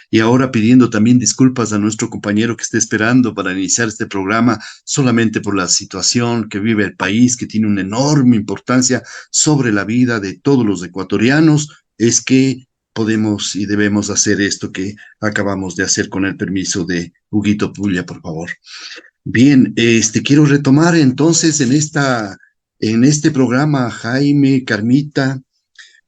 y ahora pidiendo también disculpas a nuestro compañero que está esperando para iniciar este programa solamente por la situación que vive el país, que tiene una enorme importancia sobre la vida de todos los ecuatorianos, es que podemos y debemos hacer esto que acabamos de hacer con el permiso de Huguito Pulla, por favor. Bien, quiero retomar entonces en este programa, Jaime, Carmita,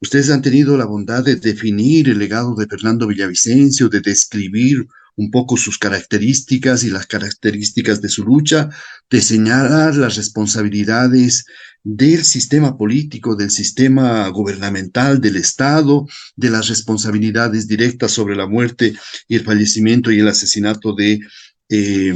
ustedes han tenido la bondad de definir el legado de Fernando Villavicencio, de describir un poco sus características y las características de su lucha, de señalar las responsabilidades del sistema político, del sistema gubernamental, del Estado, de las responsabilidades directas sobre la muerte y el fallecimiento y el asesinato de eh,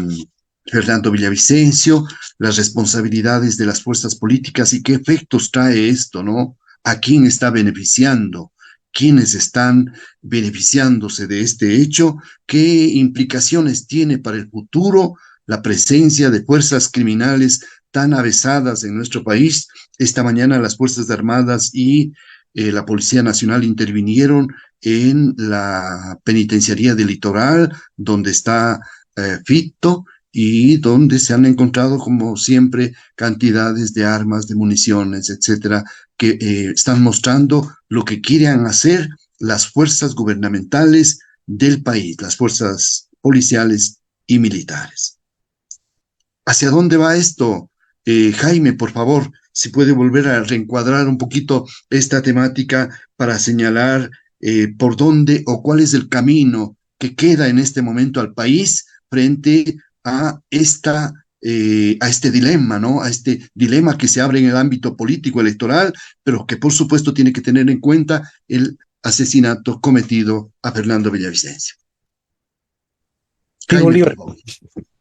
Fernando Villavicencio, las responsabilidades de las fuerzas políticas y qué efectos trae esto, ¿no? ¿A quién está beneficiando? ¿Quiénes están beneficiándose de este hecho? ¿Qué implicaciones tiene para el futuro la presencia de fuerzas criminales tan avesadas en nuestro país? Esta mañana las Fuerzas Armadas y la Policía Nacional intervinieron en la penitenciaría del Litoral, donde está Fito, y donde se han encontrado, como siempre, cantidades de armas, de municiones, etcétera, que están mostrando lo que quieren hacer las fuerzas gubernamentales del país, las fuerzas policiales y militares. ¿Hacia dónde va esto? Jaime, por favor, si puede volver a reencuadrar un poquito esta temática para señalar por dónde o cuál es el camino que queda en este momento al país frente a este dilema, ¿no? A este dilema que se abre en el ámbito político electoral, pero que por supuesto tiene que tener en cuenta el asesinato cometido a Fernando Villavicencio. Sí, Jaime, por Bolívar, favor.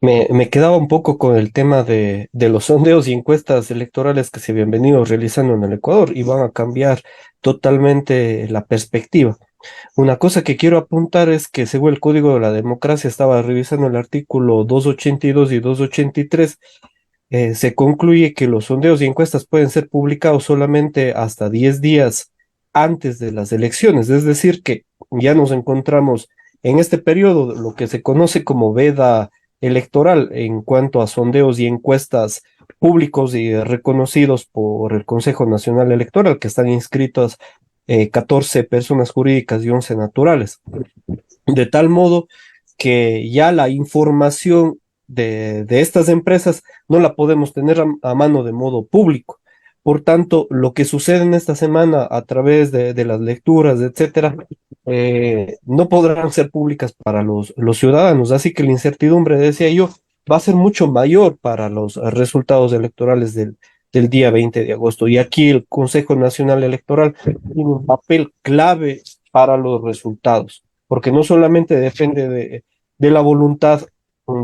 me quedaba un poco con el tema de los sondeos y encuestas electorales que se habían venido realizando en el Ecuador y van a cambiar totalmente la perspectiva. Una cosa que quiero apuntar es que según el Código de la Democracia, estaba revisando el artículo 282 y 283, se concluye que los sondeos y encuestas pueden ser publicados solamente hasta 10 días antes de las elecciones, es decir, que ya nos encontramos en este periodo, lo que se conoce como veda electoral en cuanto a sondeos y encuestas públicos y reconocidos por el Consejo Nacional Electoral, que están inscritos 14 personas jurídicas y 11 naturales. De tal modo que ya la información de estas empresas no la podemos tener a mano de modo público. Por tanto, lo que sucede en esta semana a través de las lecturas, etcétera, no podrán ser públicas para los ciudadanos. Así que la incertidumbre, decía yo, va a ser mucho mayor para los resultados electorales del día 20 de agosto. Y aquí el Consejo Nacional Electoral tiene un papel clave para los resultados, porque no solamente depende de la voluntad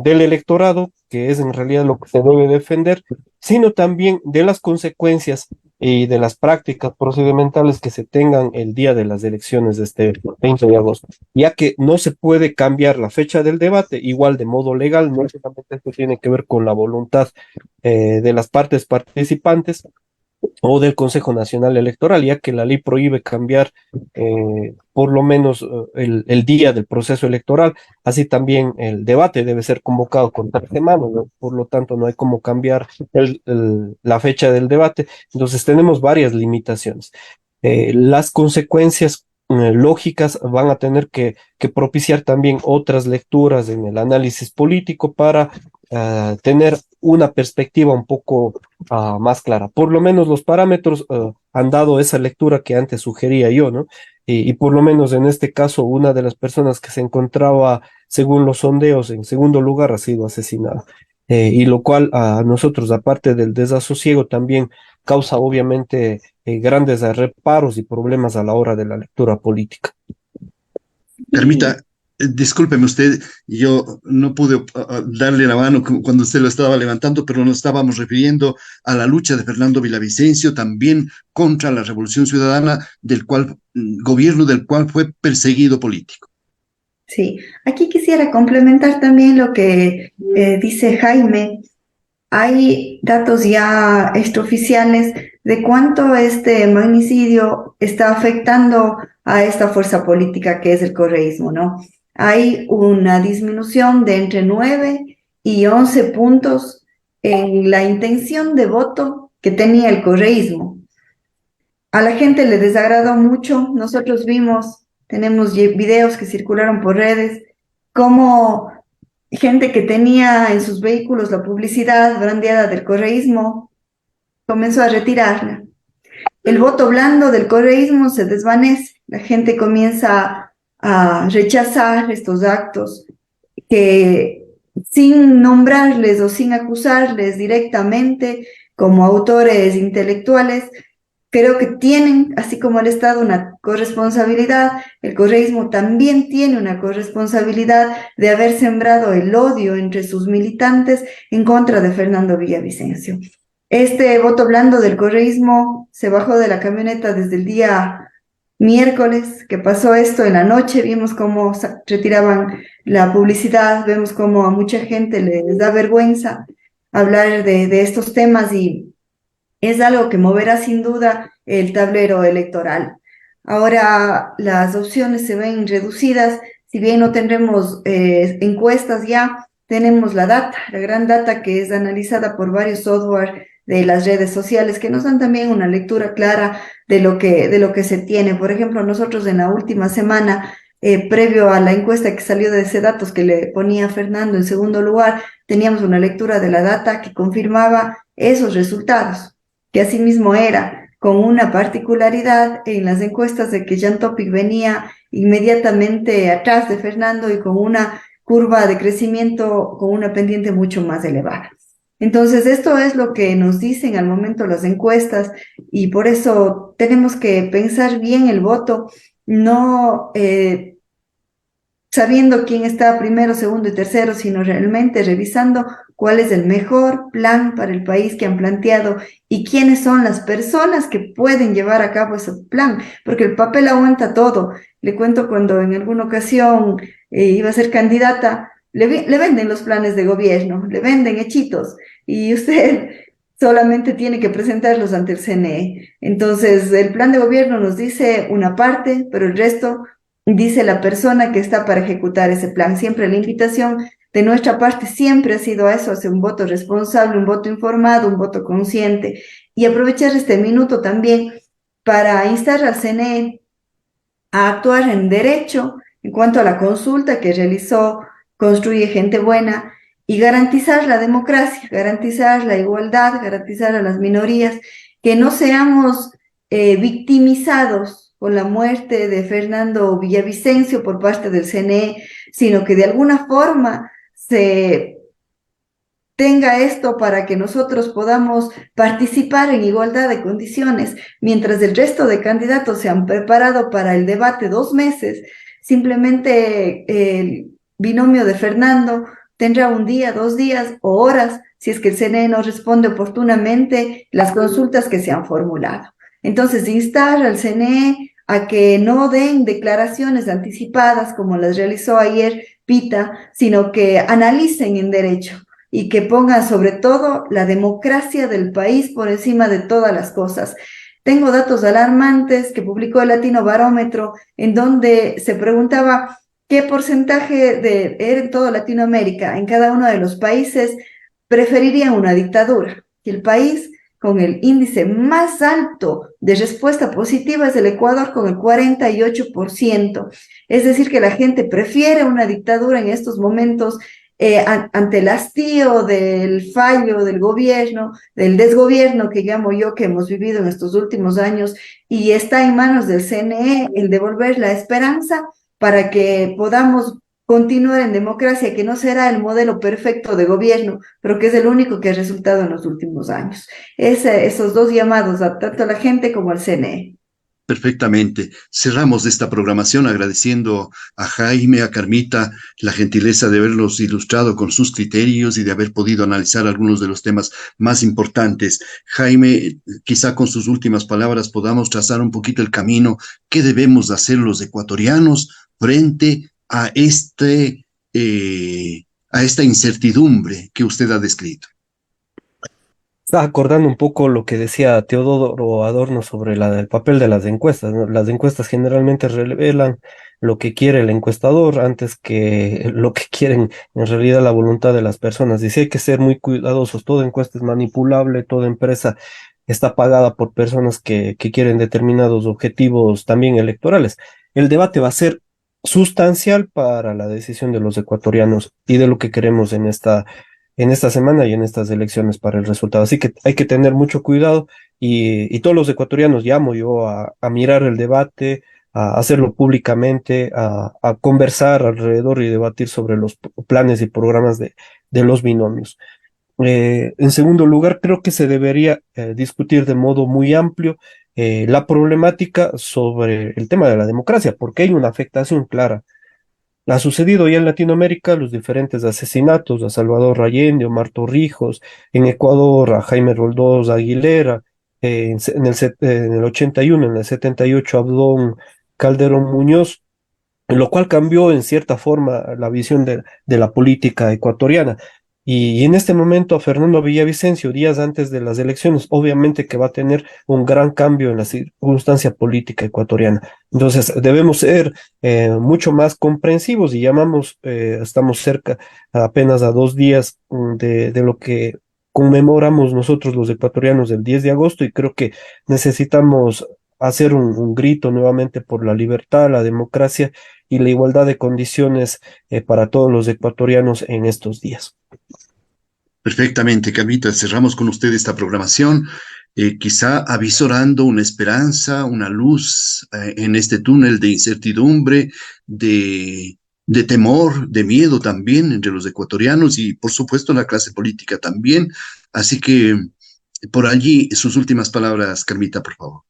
del electorado, que es en realidad lo que se debe defender, sino también de las consecuencias y de las prácticas procedimentales que se tengan el día de las elecciones de este 20 de agosto, ya que no se puede cambiar la fecha del debate, igual de modo legal, no solamente esto tiene que ver con la voluntad de las partes participantes, o del Consejo Nacional Electoral, ya que la ley prohíbe cambiar por lo menos el día del proceso electoral. Así también el debate debe ser convocado con 3 semanas, ¿no? Por lo tanto no hay como cambiar la fecha del debate. Entonces tenemos varias limitaciones. Las consecuencias lógicas van a tener que propiciar también otras lecturas en el análisis político para tener una perspectiva un poco más clara. Por lo menos los parámetros han dado esa lectura que antes sugería yo, ¿no? Y por lo menos en este caso, una de las personas que se encontraba, según los sondeos, en segundo lugar ha sido asesinada. Y lo cual a nosotros, aparte del desasosiego, también causa obviamente grandes reparos y problemas a la hora de la lectura política. Carmita, discúlpeme usted, yo no pude darle la mano cuando usted lo estaba levantando, pero nos estábamos refiriendo a la lucha de Fernando Villavicencio también contra la Revolución Ciudadana, gobierno del cual fue perseguido político. Sí, aquí quisiera complementar también lo que dice Jaime. Hay datos ya extraoficiales de cuánto este magnicidio está afectando a esta fuerza política que es el correísmo, ¿no? hay una disminución de entre 9 y 11 puntos en la intención de voto que tenía el correísmo. A la gente le desagradó mucho. Nosotros vimos, tenemos videos que circularon por redes, cómo gente que tenía en sus vehículos la publicidad brandeada del correísmo comenzó a retirarla. El voto blando del correísmo se desvanece, la gente comienza a rechazar estos actos que, sin nombrarles o sin acusarles directamente como autores intelectuales, creo que tienen, así como el Estado, una corresponsabilidad. El correísmo también tiene una corresponsabilidad de haber sembrado el odio entre sus militantes en contra de Fernando Villavicencio. Este voto blando del correísmo se bajó de la camioneta desde el día miércoles, que pasó esto en la noche. Vimos cómo retiraban la publicidad, vemos cómo a mucha gente les da vergüenza hablar de estos temas, y es algo que moverá sin duda el tablero electoral. Ahora las opciones se ven reducidas. Si bien no tendremos encuestas ya, tenemos la data, la gran data que es analizada por varios software de las redes sociales que nos dan también una lectura clara de lo que se tiene. Por ejemplo, nosotros en la última semana, previo a la encuesta que salió de ese datos que le ponía a Fernando en segundo lugar, teníamos una lectura de la data que confirmaba esos resultados, que asimismo era con una particularidad en las encuestas de que Jan Topic venía inmediatamente atrás de Fernando y con una curva de crecimiento con una pendiente mucho más elevada. Entonces, esto es lo que nos dicen al momento las encuestas, y por eso tenemos que pensar bien el voto, no sabiendo quién está primero, segundo y tercero, sino realmente revisando cuál es el mejor plan para el país que han planteado y quiénes son las personas que pueden llevar a cabo ese plan, porque el papel aguanta todo. Le cuento, cuando en alguna ocasión iba a ser candidata, le venden los planes de gobierno, le venden hechitos, y usted solamente tiene que presentarlos ante el CNE. Entonces, el plan de gobierno nos dice una parte, pero el resto dice la persona que está para ejecutar ese plan. Siempre la invitación de nuestra parte siempre ha sido a eso, hacia un voto responsable, un voto informado, un voto consciente, y aprovechar este minuto también para instar al CNE a actuar en derecho en cuanto a la consulta que realizó Construye Gente Buena, y garantizar la democracia, garantizar la igualdad, garantizar a las minorías, que no seamos victimizados con la muerte de Fernando Villavicencio por parte del CNE, sino que de alguna forma se tenga esto para que nosotros podamos participar en igualdad de condiciones. Mientras el resto de candidatos se han preparado para el debate 2 meses, simplemente el binomio de Fernando tendrá un día, 2 días o horas, si es que el CNE no responde oportunamente las consultas que se han formulado. Entonces, instar al CNE a que no den declaraciones anticipadas como las realizó ayer Pita, sino que analicen en derecho y que pongan sobre todo la democracia del país por encima de todas las cosas. Tengo datos alarmantes que publicó el Latino Barómetro, en donde se preguntaba qué porcentaje en toda Latinoamérica, en cada uno de los países, preferirían una dictadura. Y el país con el índice más alto de respuesta positiva es el Ecuador, con el 48%. Es decir, que la gente prefiere una dictadura en estos momentos, ante el hastío del fallo del gobierno, del desgobierno que llamo yo, que hemos vivido en estos últimos años, y está en manos del CNE el devolver la esperanza para que podamos continuar en democracia, que no será el modelo perfecto de gobierno, pero que es el único que ha resultado en los últimos años. Esos dos llamados, a tanto a la gente como al CNE. Perfectamente. Cerramos esta programación agradeciendo a Jaime, a Carmita, la gentileza de haberlos ilustrado con sus criterios y de haber podido analizar algunos de los temas más importantes. Jaime, quizá con sus últimas palabras podamos trazar un poquito el camino que debemos hacer los ecuatorianos frente a esta incertidumbre que usted ha descrito. Estaba acordando un poco lo que decía Teodoro Adorno sobre el papel de las encuestas, ¿no? Las encuestas generalmente revelan lo que quiere el encuestador antes que lo que quieren en realidad la voluntad de las personas. Dice hay que ser muy cuidadosos, toda encuesta es manipulable, toda empresa está pagada por personas que quieren determinados objetivos también electorales. El debate va a ser sustancial para la decisión de los ecuatorianos y de lo que queremos en esta semana y en estas elecciones para el resultado. Así que hay que tener mucho cuidado y todos los ecuatorianos llamo yo a mirar el debate, a hacerlo públicamente, a conversar alrededor y debatir sobre los planes y programas de los binomios. En segundo lugar, creo que se debería discutir de modo muy amplio la problemática sobre el tema de la democracia, porque hay una afectación clara. Ha sucedido ya en Latinoamérica los diferentes asesinatos a Salvador Allende, Omar Torrijos, en Ecuador a Jaime Roldós Aguilera, en el 81, en el 78 a Abdón Calderón Muñoz, lo cual cambió en cierta forma la visión de la política ecuatoriana. Y en este momento a Fernando Villavicencio, días antes de las elecciones, obviamente que va a tener un gran cambio en la circunstancia política ecuatoriana. Entonces, debemos ser mucho más comprensivos y estamos cerca apenas a 2 días de lo que conmemoramos nosotros los ecuatorianos el 10 de agosto y creo que necesitamos hacer un grito nuevamente por la libertad, la democracia y la igualdad de condiciones para todos los ecuatorianos en estos días. Perfectamente, Carlita. Cerramos con usted esta programación, quizá avisorando una esperanza, una luz en este túnel de incertidumbre, de temor, de miedo también entre los ecuatorianos y, por supuesto, la clase política también. Así que, por allí, sus últimas palabras, Carmita, por favor.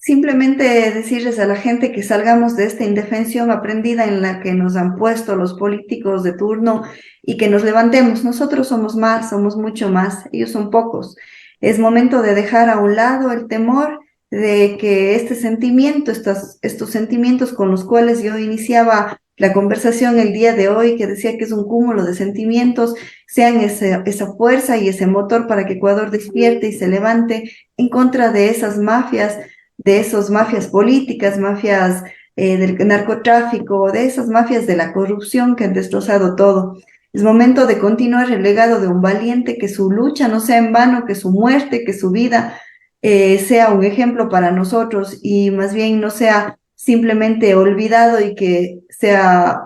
Simplemente decirles a la gente que salgamos de esta indefensión aprendida en la que nos han puesto los políticos de turno y que nos levantemos. Nosotros somos más, somos mucho más, ellos son pocos. Es momento de dejar a un lado el temor de que este sentimiento, estos sentimientos con los cuales yo iniciaba la conversación el día de hoy, que decía que es un cúmulo de sentimientos, sean esa fuerza y ese motor para que Ecuador despierte y se levante en contra de esas mafias, de esas mafias políticas, mafias del narcotráfico, de esas mafias de la corrupción que han destrozado todo. Es momento de continuar el legado de un valiente, que su lucha no sea en vano, que su muerte, que su vida sea un ejemplo para nosotros y más bien no sea simplemente olvidado y que sea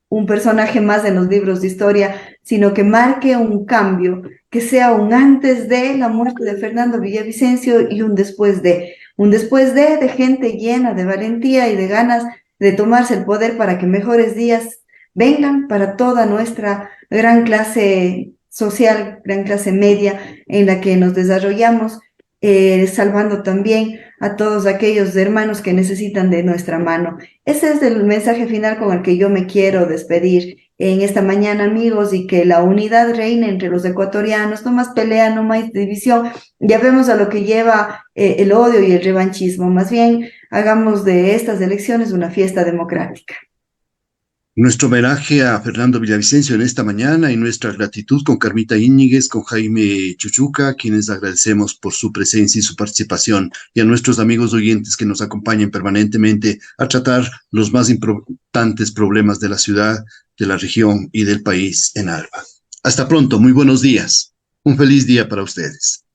un personaje más en los libros de historia, sino que marque un cambio, que sea un antes de la muerte de Fernando Villavicencio y un después de gente llena de valentía y de ganas de tomarse el poder para que mejores días vengan para toda nuestra gran clase social, gran clase media en la que nos desarrollamos, salvando también a todos aquellos hermanos que necesitan de nuestra mano. Ese es el mensaje final con el que yo me quiero despedir en esta mañana, amigos, y que la unidad reine entre los ecuatorianos, no más pelea, no más división. Ya vemos a lo que lleva el odio y el revanchismo. Más bien, hagamos de estas elecciones una fiesta democrática. Nuestro homenaje a Fernando Villavicencio en esta mañana y nuestra gratitud con Carmita Íñiguez, con Jaime Chuchuca, a quienes agradecemos por su presencia y su participación, y a nuestros amigos oyentes que nos acompañan permanentemente a tratar los más importantes problemas de la ciudad, de la región y del país en Alba. Hasta pronto, muy buenos días. Un feliz día para ustedes.